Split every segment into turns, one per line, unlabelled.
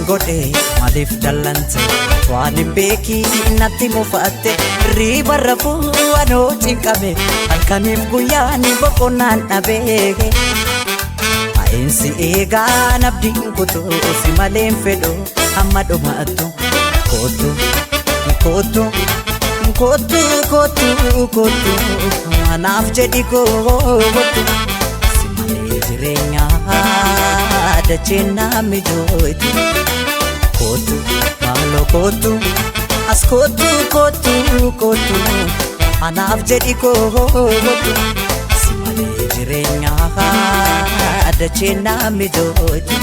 godhe maaliif dallante waan hin beekiin natti mufatte riba rafuu anoo cinqame halkaniif guyyaan boqonnaan dhabe ainsi eegaa nabdiin kutuu si maleen fedhu amma dhumaattu kootu kootu kootu kootu kootu anaaf jedhi kootu si malee jireenyaa dacheen naami jooyti kootu maalo kootu as kootu kootu kootu anaaf jedhi kootu si malee jireenyaa dacheen naami jooyti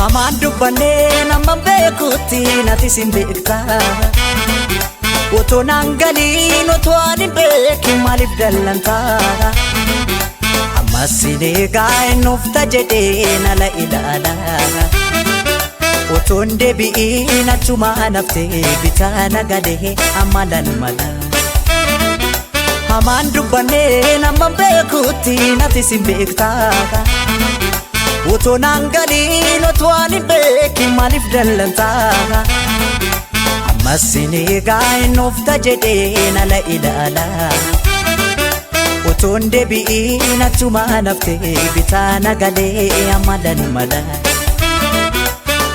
Amaan dubbannee nama beekutti nati sin beekta otoo naan galiin otoo ani beekin maaliif dallanta ammas sin eegaa hin ufta jedhee nala ilaala otoon deebi'iin achumaa naftee bitaa nagalee amma lan mala Amaan dubbannee nama beekutti nati sin beekta otoo naan galiin otoo ani beekin maaliif dallanta ammas sin eegaa hin ufta jedhee nala ilaala otoon deebi'iin achumaa naftee bitaa nagalee amma lan mala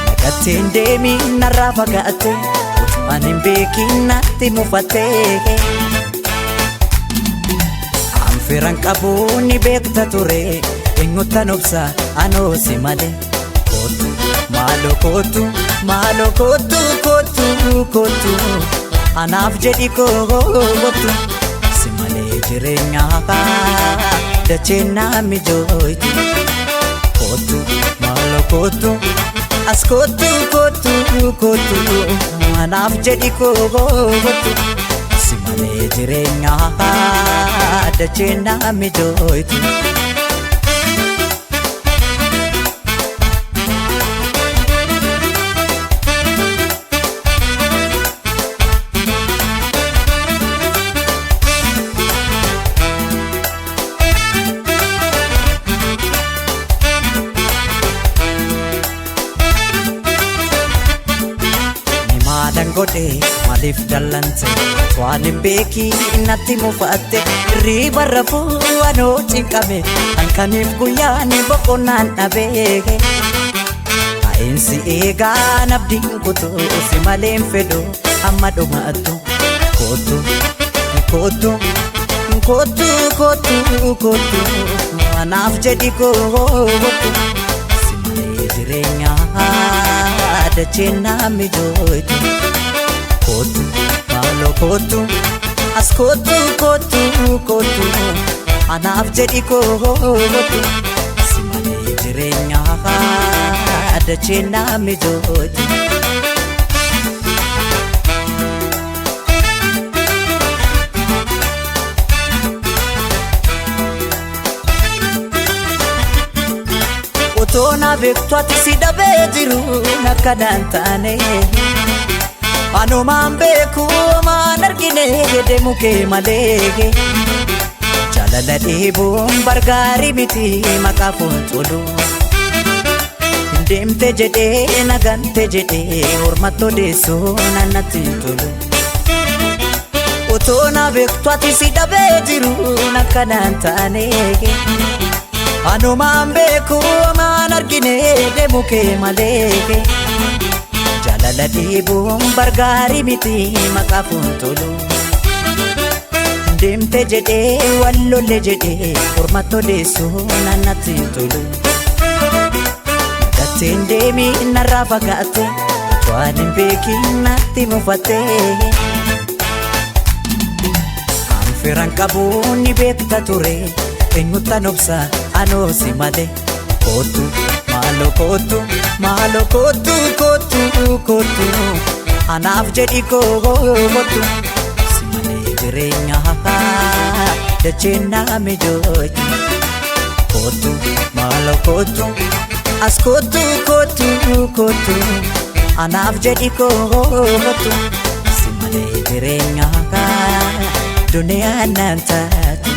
nagatteen deemiin narraa fagaatte otoo ani hin beekin natti mufatte anfiran qabuun ni beekta ture eenyutan obsa anoo si malee kootu maalo kootu maalo kootu kootu kootu anaaf jedhi kootu si malee jireenyaa dacheen naami jooyti kootu maalo kootu as kootu kootu kootu anaaf jedhi kootu si malee jireenyaa dacheen naami jooyti godhe maaliif dallante waan hin beekiin natti mufatte riba rafuu anoo cinqame halkaniif guyyaan boqonnaan dhabe ainsi eegaa nabdiin kutuu si maleen fedhu amma dhumaattu kootu kootu kootu kootu kootu anaaf jedhi kootu si malee jireenyaa dacheen naami jooyti kootu maalo kootu as kootu kootu kootu anaaf jedhi kootu si malee jireenyaa dacheen naami jooyti otoo na beektu ati si dhabee jiru nakkanaan taane anumaan beeku maan argine jedhe mukee malee jaalala dheebuun bargaarii miti maqaa foon hin deemte jedhee nagante jedhee hormattoo deessoo nannatti tolu otoo na beektu ati si dhabee jiru nakkanaan taane anumaan beeku maan argine jedhe mukee malee jaalala dheebuun bargaarii miti maqaa foon deemte jedhee wallolle jedhee hormattoo deessoo nannatti tolu nagatteen deemiin narraa fagaatte waan hin beekin natti mufatte anfiran qabuun ni beekta ture eenyutan obsa anoo si malee kootu maalo kootu maalo kootu kootu kootu anaaf jedhi kootu si malee jireenyaa dacheen naami jooyti kootu maalo kootu as kootu kootu kootu anaaf jedhi kootu si malee jireenyaa kaa duniyaan naan taatu.